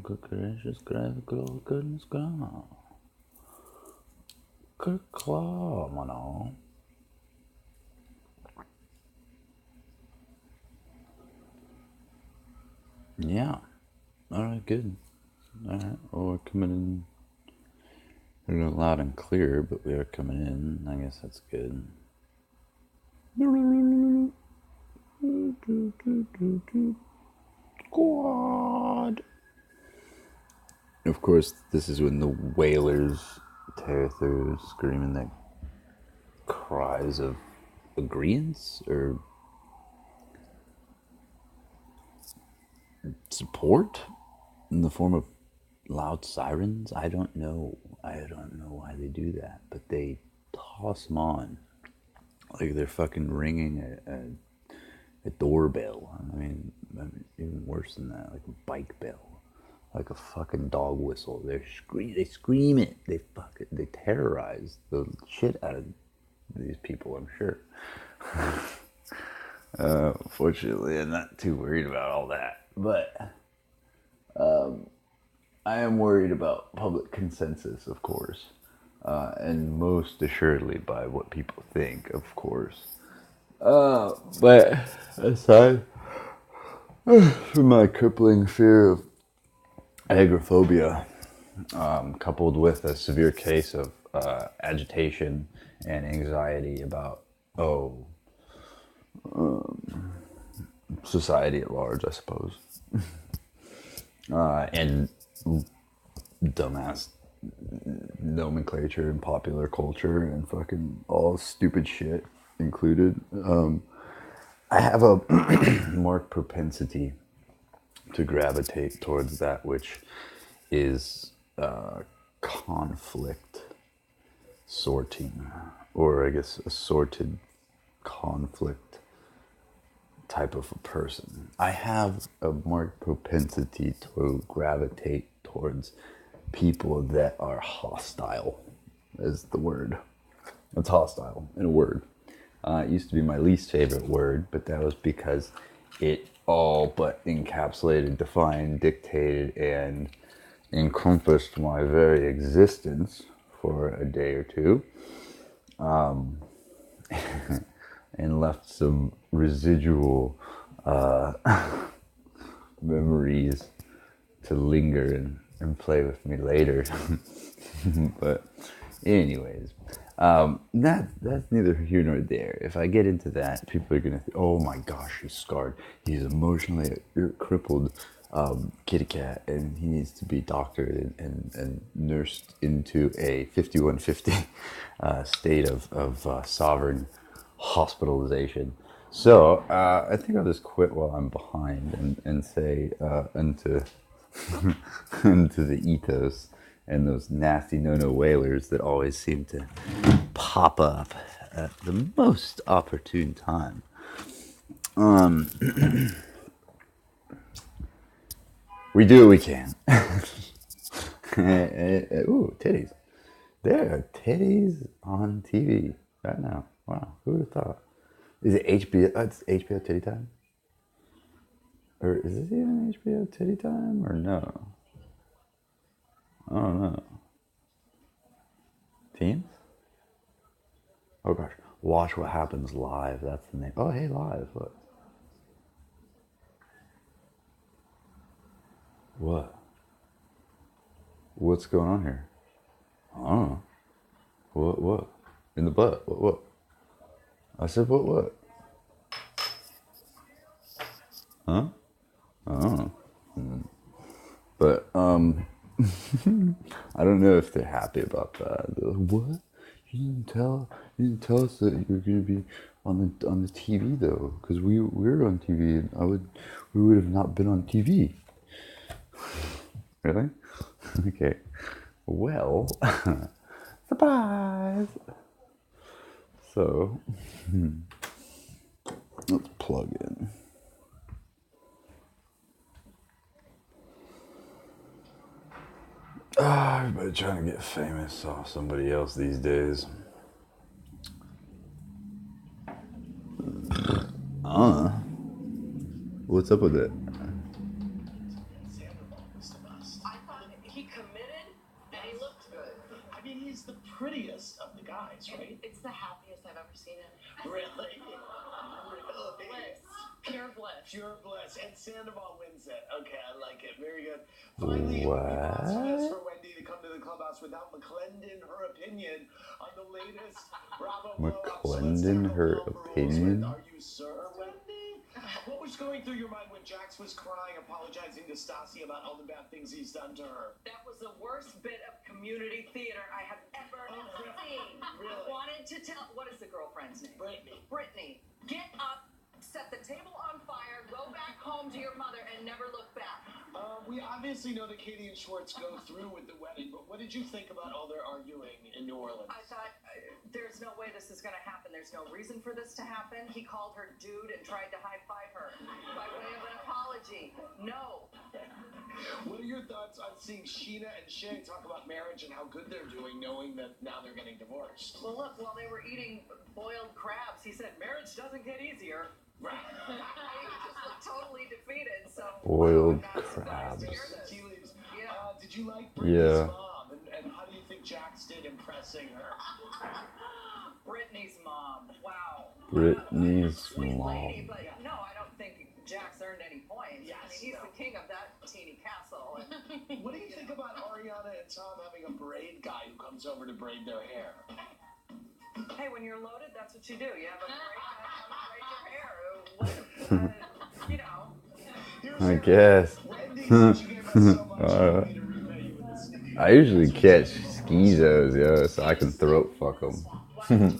good gracious, good goodness, God. Good claw, mano. Yeah. Alright, good. Alright, well, we're coming in loud and clear, but we are coming in. I guess that's good. Squad. Of course, this is when the wailers tear through, screaming their cries of agreeance or support in the form of loud sirens. I don't know. I don't know why they do that, but they toss them on like they're fucking ringing a doorbell. I mean, even worse than that, like a bike bell, like a fucking dog whistle. They scream it. They terrorize the shit out of these people, I'm sure. Fortunately, I'm not too worried about all that, but I am worried about public consensus, of course, and most assuredly by what people think, of course. But aside from my crippling fear of agoraphobia, coupled with a severe case of agitation and anxiety about, society at large, I suppose, and dumbass nomenclature and popular culture and fucking all stupid shit included. I have a marked propensity to gravitate towards that which is conflict sorting, or I guess assorted conflict type of a person. I have a marked propensity to gravitate towards people that are hostile, is the word. It's hostile in a word. It used to be my least favorite word, but that was because it all but encapsulated, defined, dictated, and encompassed my very existence for a day or two, and left some residual memories to linger and play with me later. But anyways, that's neither here nor there. If I get into that, people are gonna think, oh my gosh, he's scarred. He's emotionally crippled kitty cat, and he needs to be doctored and nursed into a 5150 state of sovereign hospitalization. So I think I'll just quit while I'm behind and say into into the ethos and those nasty no-no whalers that always seem to pop up at the most opportune time. We do what we can. Ooh, titties. There are titties on TV right now. Wow, who would have thought? Is it HBO? It's HBO Titty Time? Or is this even HBO Titty Time or no? I don't know. Teens? Oh gosh. Watch What Happens Live. That's the name. Oh, hey, live. Look. What? What's going on here? I don't know. What? In the butt. What? I said, what? Huh? I don't know. But, I don't know if they're happy about that. They're like, what? You didn't tell us that you were going to be on the TV though, because we were on TV, and we would have not been on TV. Really? Okay. Well, surprise. So, let's plug in. Everybody trying to get famous off somebody else these days. What's up with it? He committed, and he looked good. I mean, he's the prettiest of the guys, right? It's the happiest I've ever seen him. Really? Bliss. Pure bliss. Pure bliss. And Sandoval wins it. Okay, I like it. Very good. Finally, it would be blasphemous for Wendy to come to the clubhouse without McClendon, her opinion on the latest Bravo blow-up. McClendon, her opinion? Are you sir, Wendy? What was going through your mind when Jax was crying, apologizing to Stassi about all the bad things he's done to her? That was the worst bit of community theater I have ever seen. Really? Wanted to tell, what is the girlfriend's name? Brittany. Get up, set the table on fire, go back home to your mother, and never look back. We obviously know that Katie and Schwartz go through with the wedding, but what did you think about all their arguing in New Orleans? I thought, there's no way this is going to happen. There's no reason for this to happen. He called her dude and tried to high-five her by way of an apology. No. What are your thoughts on seeing Sheena and Shay talk about marriage and how good they're doing, knowing that now they're getting divorced? Well, look, while they were eating boiled crabs, he said, marriage doesn't get easier. Right. He just looked totally defeated, so... Boiled crabs. Yeah. Did you like Brittany's mom? And how do you think Jax did impressing her? Brittany's mom. Wow. Brittany's Sweet mom. lady, but no, I don't think Jax earned any points. Yes, I mean, he's the king of that teeny castle. And, What do you think about Ariana and Tom having a braid guy who comes over to braid their hair? hey, when you're loaded, that's what you do. You have a braid your hair. You know. I guess. I usually catch schizos, yo, so I can throat fuck them.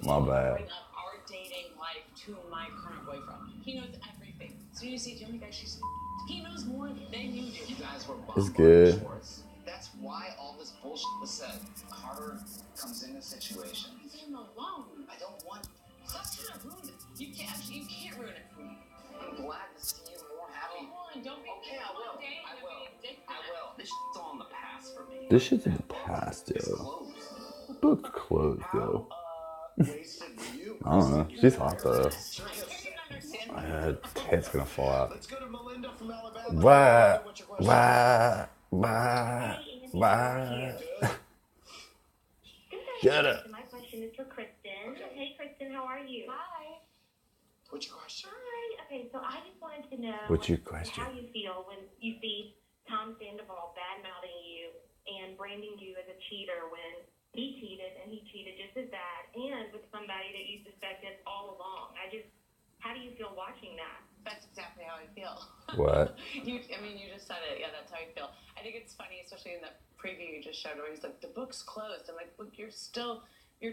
My bad. Our dating life to my current boyfriend. He knows everything. So you see the only guy she's he knows more than you do. You guys were It's good. Schwartz. That's why all this bullshit was said. Carter comes in a situation. Leave him alone. I don't want. Stop trying to ruin it. You can't ruin it for me. I'm glad to see you more happy. Come on, don't be Okay, I will. I will. This shit's all in the past for me. This shit's in the past, It's yo. closed. The book's closed, yo. Wasted were you? I don't know. She's hot, though. Sure gets sick. Her head's gonna fall out. Let's go to Melinda from Alabama. Why? What's your question? Why? Shut up. My question is for Kristen. Hey, Kristen, how are you? Hi. What's your question? Hi. Okay, so I just wanted to know What's your question? how you feel when you see Tom Sandoval bad-mouthing you and branding you as a cheater when he cheated and he cheated just as bad and with somebody that you suspected all along. How do you feel watching that? That's exactly how I feel. What? You just said it. Yeah, that's how I feel. I think it's funny, especially in the preview you just showed where he's like, the book's closed. I'm like, look, you're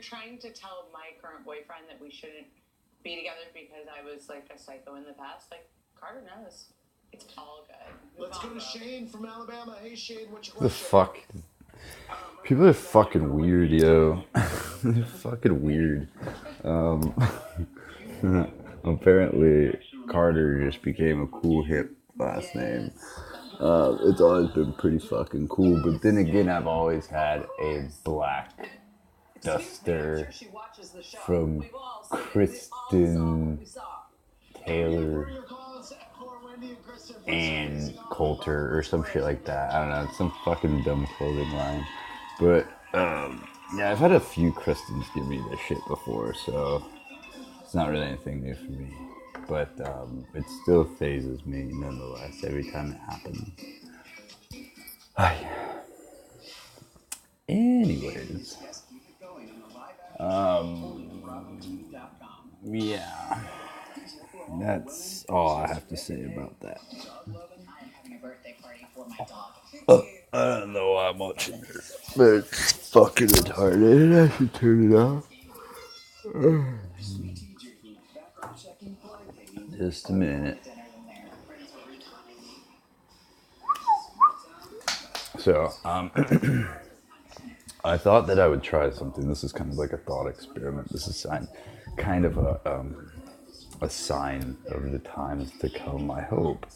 trying to tell my current boyfriend that we shouldn't be together because I was like a psycho in the past. Like, Carter knows. It's all good. Let's go to Shane from Alabama. Hey, Shane, what's your The question? fuck? People are fucking weird, yo. They're fucking weird. Apparently, Carter just became a cool, hip last name. It's always been pretty fucking cool, but then again, I've always had a black duster from Kristen Taylor and Coulter or some shit like that. I don't know, it's some fucking dumb clothing line. But yeah, I've had a few Kristens give me this shit before, so it's not really anything new for me. But it still phases me nonetheless every time it happens. Anyways, yeah, that's all I have to say about that. I don't know why I'm watching this, but it's fucking retarded. I should turn it off. Just a minute. So, I thought that I would try something. This is kind of like a thought experiment. This is kind of a sign of the times to come, I hope.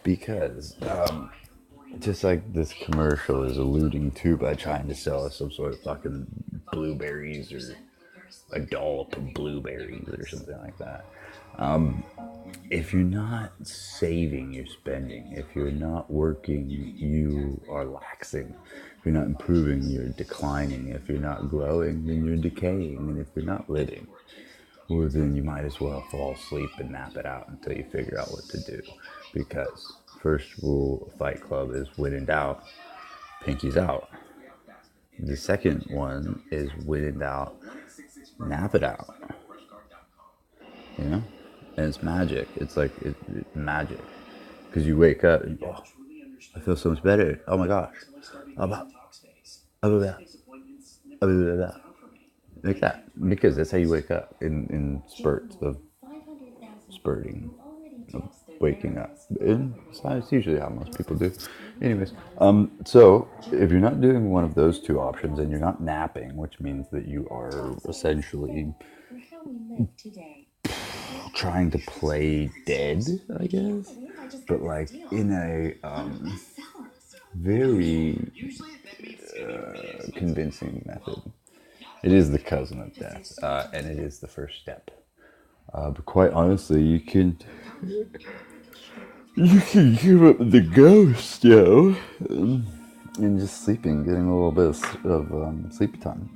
Because, just like this commercial is alluding to by trying to sell us some sort of fucking blueberries or a dollop of blueberries or something like that. if you're not saving, you're spending. If you're not working, you are laxing. If you're not improving, you're declining. If you're not growing, then you're decaying. And if you're not living, well, then you might as well fall asleep and nap it out until you figure out what to do. Because first rule of Fight Club is when in doubt, pinky's out. The second one is when in doubt, nap it out. You know? And it's magic. It's like it's magic. Because you wake up and, oh, I feel so much better. Oh my gosh. Like that. Because that's how you wake up in spurts of spurting, of waking up. And that's usually how most people do. Anyways, so if you're not doing one of those two options and you're not napping, which means that you are essentially trying to play dead, I guess, but like in a very convincing method. It is the cousin of death, and it is the first step. But quite honestly, you can hear up the ghost, yo, and just sleeping, getting a little bit of sleepy time.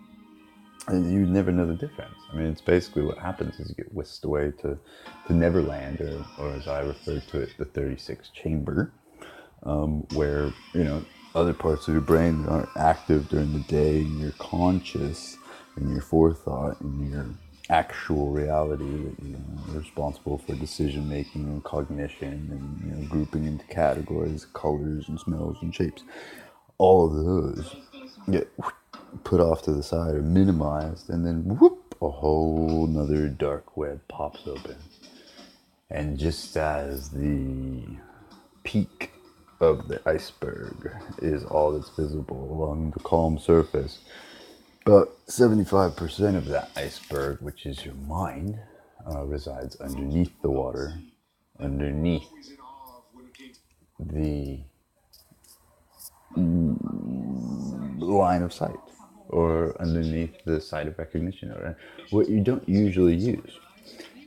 And you never know the difference. I mean, it's basically what happens is you get whisked away to Neverland, or as I refer to it, the 36 chamber, where, you know, other parts of your brain aren't active during the day, and you're conscious, and your forethought, and your actual reality that you're responsible for decision making and cognition, and, you know, grouping into categories, colors and smells and shapes. All of those get put off to the side or minimized, and then whoop, a whole nother dark web pops open. And just as the peak of the iceberg is all that's visible along the calm surface, about 75% of that iceberg, which is your mind, resides underneath the water, underneath the line of sight, or underneath the sight of recognition, or what you don't usually use.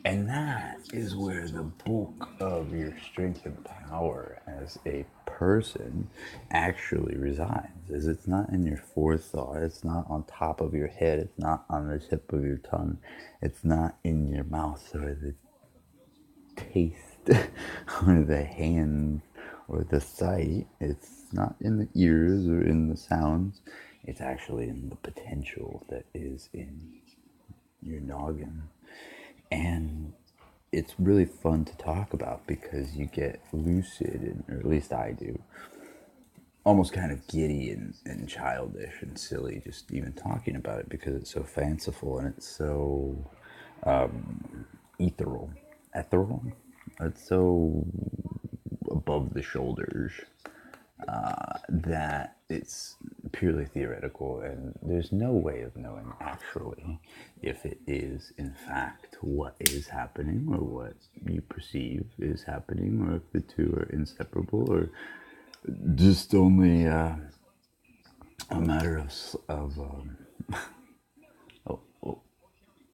And that is where the bulk of your strength and power as a person actually resides. Is it's not in your forethought, it's not on top of your head, it's not on the tip of your tongue, it's not in your mouth or the taste or the hand or the sight. It's not in the ears or in the sounds. It's actually in the potential that is in your noggin. And it's really fun to talk about because you get lucid, or at least I do, almost kind of giddy and childish and silly just even talking about it, because it's so fanciful and it's so ethereal. It's so above the shoulders that it's purely theoretical, and there's no way of knowing actually if it is in fact what is happening or what you perceive is happening, or if the two are inseparable, or just only a matter of